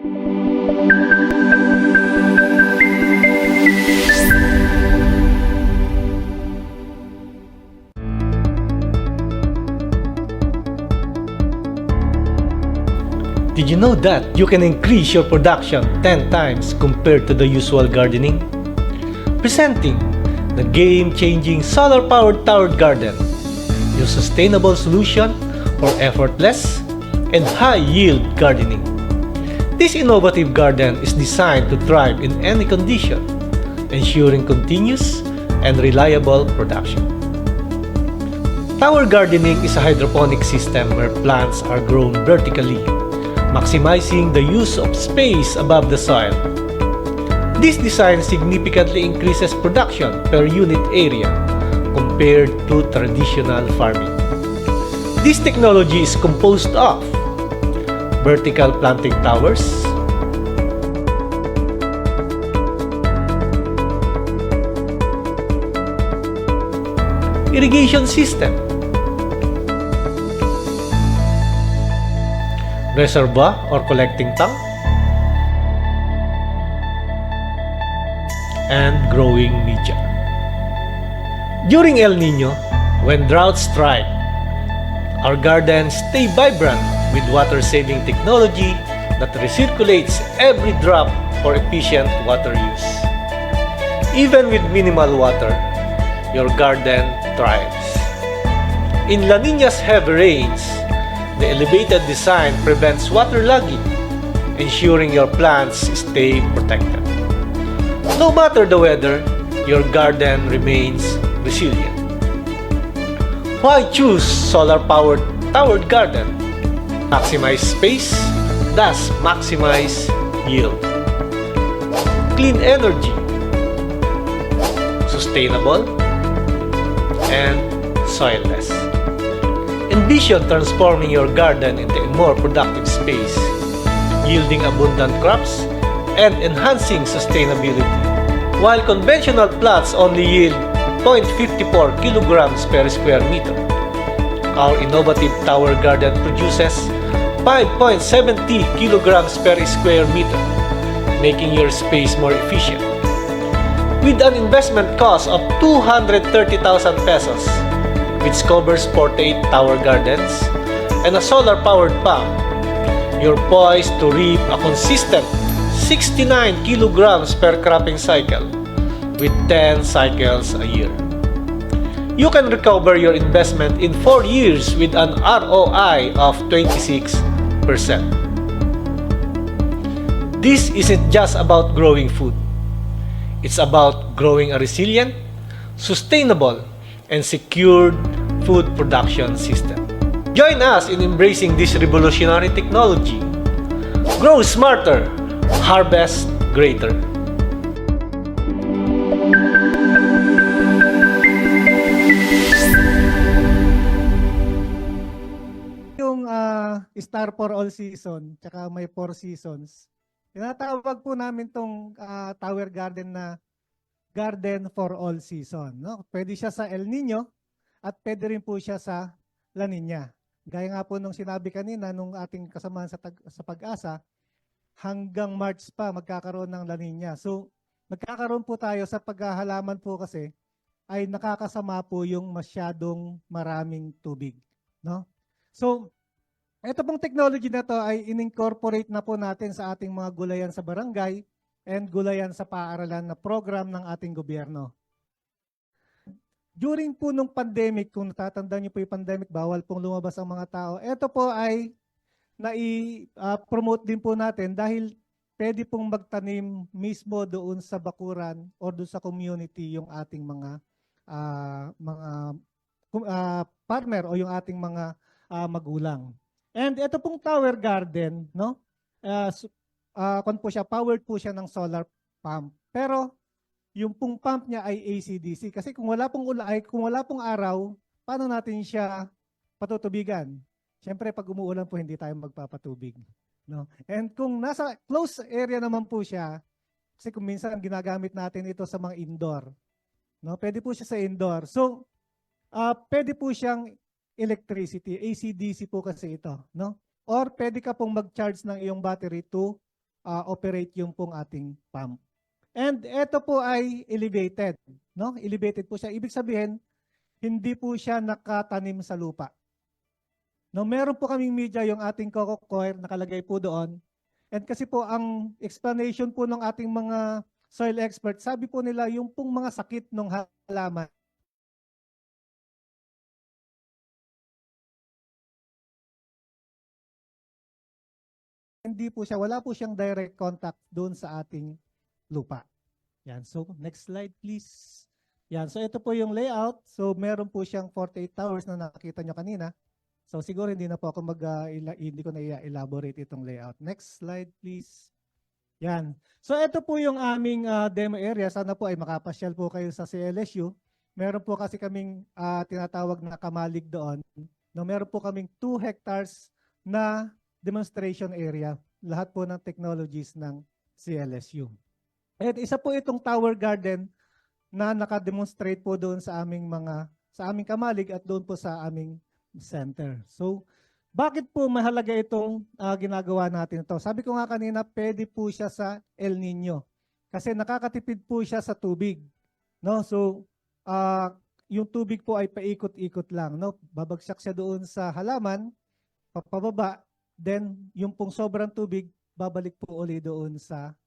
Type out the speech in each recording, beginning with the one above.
Did you know that you can increase your production 10 times compared to the usual gardening? Presenting the game-changing solar-powered towered garden, your sustainable solution for effortless and high-yield gardening. This innovative garden is designed to thrive in any condition, ensuring continuous and reliable production. Tower gardening is a hydroponic system where plants are grown vertically, maximizing the use of space above the soil. This design significantly increases production per unit area compared to traditional farming. This technology is composed of vertical planting towers, irrigation system, reservoir or collecting tank, and growing media. During El Nino, when droughts strike, our gardens stay vibrant with water-saving technology that recirculates every drop for efficient water use. Even with minimal water, your garden thrives. In La Nina's heavy rains, the elevated design prevents waterlogging, ensuring your plants stay protected. No matter the weather, your garden remains resilient. Why choose solar-powered towered garden? Maximize space, thus maximize yield. Clean energy, sustainable, and soilless. Envision transforming your garden into a more productive space, yielding abundant crops and enhancing sustainability. While conventional plots only yield 0.54 kilograms per square meter, our innovative tower garden produces 5.70 kilograms per square meter, making your space more efficient. With an investment cost of 230,000 pesos, which covers 48 tower gardens and a solar-powered pump, you're poised to reap a consistent 69 kilograms per cropping cycle with 10 cycles a year. You can recover your investment in 4 years with an ROI of 26%. This isn't just about growing food. It's about growing a resilient, sustainable, and secured food production system. Join us in embracing this revolutionary technology. Grow smarter, harvest greater. Yung Star for All Season, tsaka may 4 seasons, tinatawag po namin tong tower garden na Garden for All Season. No? Pwede siya sa El Nino at pwede rin po siya sa La Nina. Gaya nga po nung sinabi kanina nung ating kasamahan sa Pag-asa, hanggang March pa magkakaroon ng La Nina. So magkakaroon po tayo sa paghahalaman po kasi ay nakakasama po yung masyadong maraming tubig. No? So ito pong technology na to ay in-incorporate na po natin sa ating mga gulayan sa barangay and gulayan sa paaralan na program ng ating gobyerno. During po nung pandemic, kung natatandaan niyo po yung pandemic, bawal pong lumabas ang mga tao. Ito po ay nai-promote din po natin dahil pwede pong magtanim mismo doon sa bakuran o doon sa community yung ating mga farmer o yung ating mga magulang. And ito pong tower garden, no? Powered po siya ng solar pump. Pero yung pong pump niya ay AC/DC kasi kung wala pong araw, paano natin siya patutubigan? Siyempre pag umuulan po hindi tayo magpapatubig, no? And kung nasa close area naman po siya, kasi kung minsan ginagamit natin ito sa mga indoor, no? Pwede po siya sa indoor. So pwede po siyang electricity, AC/DC po kasi ito, no? Or pwede ka pong mag-charge ng iyong battery to operate yung pong ating pump. And ito po ay elevated, no? Elevated po siya. Ibig sabihin, hindi po siya nakatanim sa lupa. No, meron po kaming media yung ating coco coir nakalagay po doon. And kasi po ang explanation po ng ating mga soil experts, sabi po nila yung pong mga sakit ng halaman hindi po siya, wala po siyang direct contact doon sa ating lupa. Yan. So, next slide please. Yan. So, ito po yung layout. So, meron po siyang 48 towers na nakita nyo kanina. So, siguro hindi na po ako hindi ko na i-elaborate itong layout. Next slide please. Yan. So, ito po yung aming demo area. Sana po ay makapasyal po kayo sa CLSU. Meron po kasi kaming tinatawag na kamalig doon. No, meron po kaming 2 hectares na demonstration area. Lahat po ng technologies ng CLSU. At isa po itong tower garden na naka-demonstrate po doon sa aming kamalig at doon po sa aming center. So, bakit po mahalaga itong ginagawa natin ito? Sabi ko nga kanina, pwede po siya sa El Nino kasi nakakatipid po siya sa tubig. No? So, yung tubig po ay paikot-ikot lang. No? Babagsak siya doon sa halaman, papababa, then yung pong sobrang tubig, babalik po uli doon sa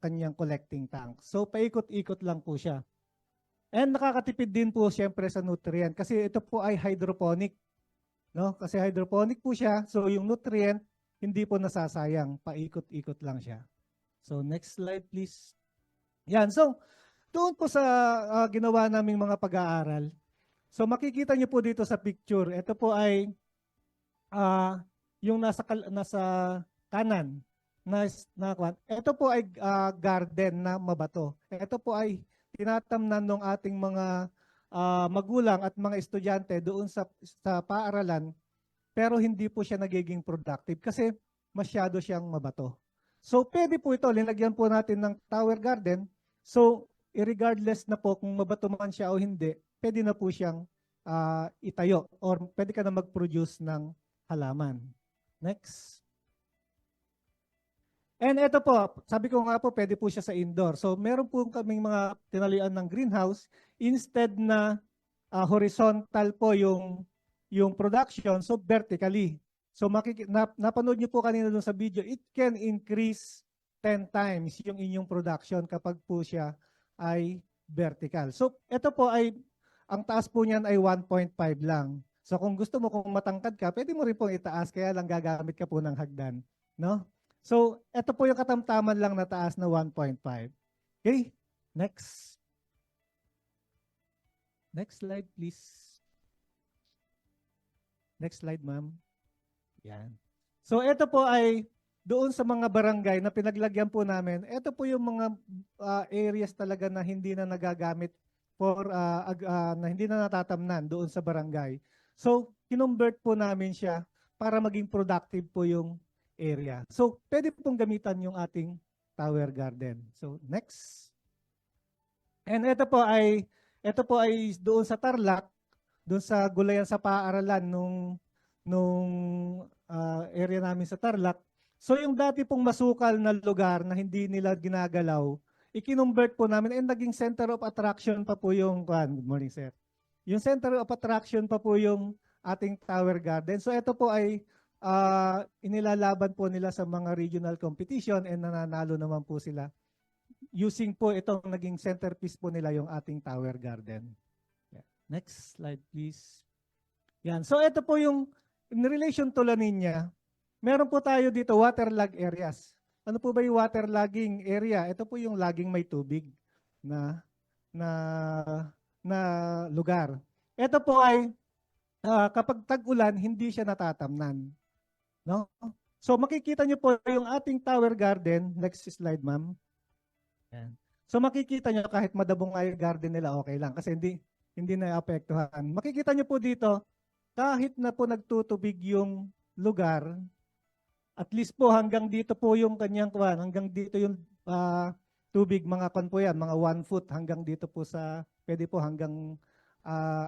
kanyang collecting tank. So, paikot-ikot lang po siya. And nakakatipid din po siyempre sa nutrient kasi ito po ay hydroponic. No? Kasi hydroponic po siya, so yung nutrient hindi po nasasayang, paikot-ikot lang siya. So, next slide please. Yan, so doon po sa ginawa naming mga pag-aaral. So, makikita niyo po dito sa picture, ito po ay yung nasa kanan ito po ay garden na mabato. Ito po ay tinatamnan ng ating mga magulang at mga estudyante doon sa paaralan pero hindi po siya nagiging productive kasi masyado siyang mabato. So pwede po ito, linagyan po natin ng tower garden. So regardless na po kung mabato man siya o hindi, pwede na po siyang itayo or pwede ka na mag-produce ng halaman. Next. And ito po, sabi ko nga po, pwede po siya sa indoor. So meron po kaming mga tinalian ng greenhouse. Instead na horizontal po yung production, so vertically. So napanood niyo po kanina doon sa video, it can increase 10 times yung inyong production kapag po siya ay vertical. So ito po ay, ang taas po niyan ay 1.5 lang. So kung gusto mo, kung matangkad ka, pwede mo rin pong itaas, kaya lang gagamit ka po ng hagdan. No? So ito po yung katamtaman lang na taas na 1.5. Okay? Next. Next slide please. Next slide ma'am. Yan. So ito po ay doon sa mga barangay na pinaglagyan po namin. Ito po yung mga areas talaga na hindi na nagagamit for na hindi na natatamnan doon sa barangay. So kinumbert po namin siya para maging productive po yung area. So pwede pong gamitan yung ating tower garden. So next. And ito po ay doon sa Tarlac, doon sa gulayan sa paaralan nung area namin sa Tarlac. So yung dati pong masukal na lugar na hindi nila ginagalaw, ikinumbert po namin and naging center of attraction pa po yung, good morning sir, yung center of attraction pa po yung ating tower garden. So ito po ay inilalaban po nila sa mga regional competition and nananalo naman po sila. Using po itong naging centerpiece po nila yung ating tower garden. Yeah. Next slide please. Yan. So ito po yung in relation to La Nina, meron po tayo dito waterlag areas. Ano po ba yung waterlogging area? Ito po yung laging may tubig na lugar. Ito po ay kapag tag-ulan, hindi siya natatamnan. No? So makikita niyo po yung ating tower garden. Next slide, ma'am. Yan. So makikita niyo kahit madabong ay garden nila, okay lang kasi hindi na-apektuhan. Makikita niyo po dito, kahit na po nagtutubig yung lugar, at least po hanggang dito po yung kanyang kuwan, hanggang dito yung tubig, mga kwan po yan, mga 1 foot hanggang dito po sa, pwede po hanggang,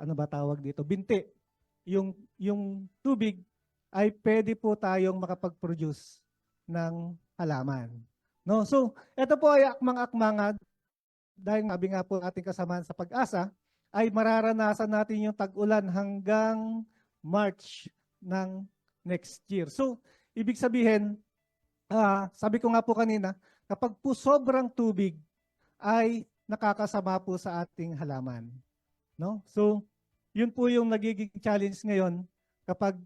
ano ba tawag dito, binti. Yung tubig ay pwede po tayong makapag-produce ng halaman. No? So, ito po ay akmang-akmangan dahil sabi nga po ating kasamahan sa pag-asa ay mararanasan natin yung tag-ulan hanggang March ng next year. So, ibig sabihin, sabi ko nga po kanina, kapag po sobrang tubig ay nakakasama po sa ating halaman. No? So, yun po yung nagiging challenge ngayon kapag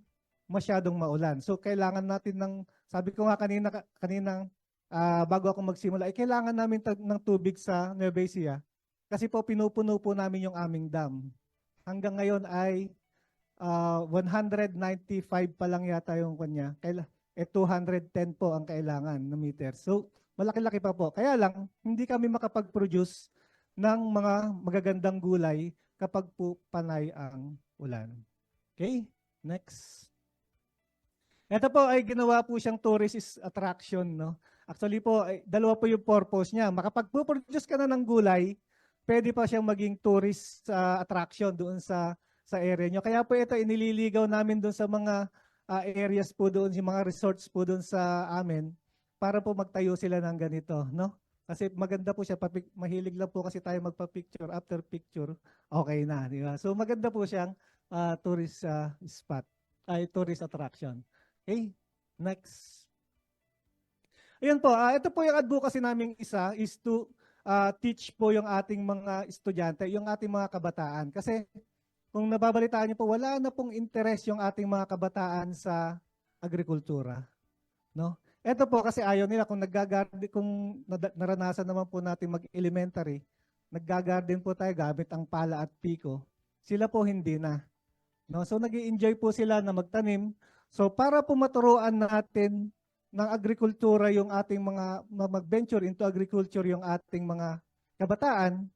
masyadong maulan. So, kailangan natin ng, sabi ko nga kanina bago ako magsimula, ay kailangan namin ng tubig sa Nueva Ecija kasi po pinupuno po namin yung aming dam. Hanggang ngayon ay 195 pa lang yata yung kanya. 210 po ang kailangan na meter. So, malaki-laki pa po. Kaya lang, hindi kami makapag-produce ng mga magagandang gulay kapag po panay ang ulan. Okay, next. Ito po ay ginawa po siyang tourist attraction. No? Actually po, dalawa po yung purpose niya. Makapag-produce ka na ng gulay, pwede pa siyang maging tourist attraction doon sa area nyo. Kaya po ito inililigaw namin doon sa mga areas po doon, yung mga resorts po doon sa amin para po magtayo sila ng ganito, no? Kasi maganda po siya, mahilig lang po kasi tayo magpa-picture, after picture, okay na, di ba? So maganda po siyang tourist spot, tourist attraction. Okay, next. Ayun po, ito po yung advocacy naming isa is to teach po yung ating mga estudyante, yung ating mga kabataan. Kasi kung nababalitaan niyo po, wala na pong interest yung ating mga kabataan sa agrikultura. No? Ito po kasi ayaw nila kung naranasan naman po natin mag-elementary, naggagarden po tayo gamit ang pala at piko. Sila po hindi na. No? So nag-i-enjoy po sila na magtanim. So para po maturuan natin ng agrikultura yung ating mga mag-venture into agriculture yung ating mga kabataan,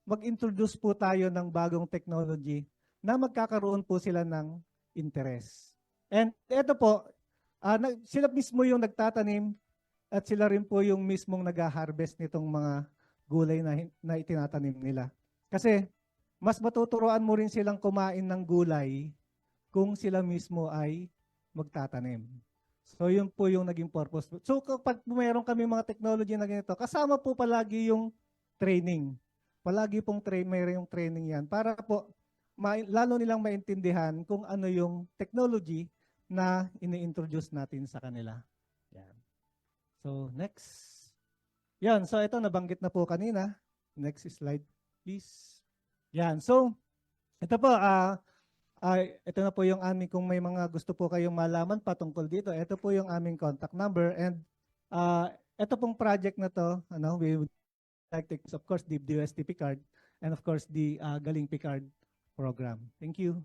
mag-introduce po tayo ng bagong technology na magkakaroon po sila ng interest. And ito po, sila mismo yung nagtatanim at sila rin po yung mismong nag-harvest nitong mga gulay na itinatanim nila. Kasi mas matuturoan mo rin silang kumain ng gulay kung sila mismo ay magtatanim. So yun po yung naging purpose. So kapag mayroon kami mga technology na ganito, kasama po palagi yung training. Palagi pong mayroon yung training yan para po lalo nilang maintindihan kung ano yung technology na ini-introduce natin sa kanila. Yan. So next. Yan, so ito nabanggit na po kanina. Next slide please. Yan, so ito po, ito na po yung aming, kung may mga gusto po kayong malaman patungkol dito, ito po yung aming contact number and ito pong project na to, we would like to, of course, the UST Picard and of course the Galing Picard program. Thank you.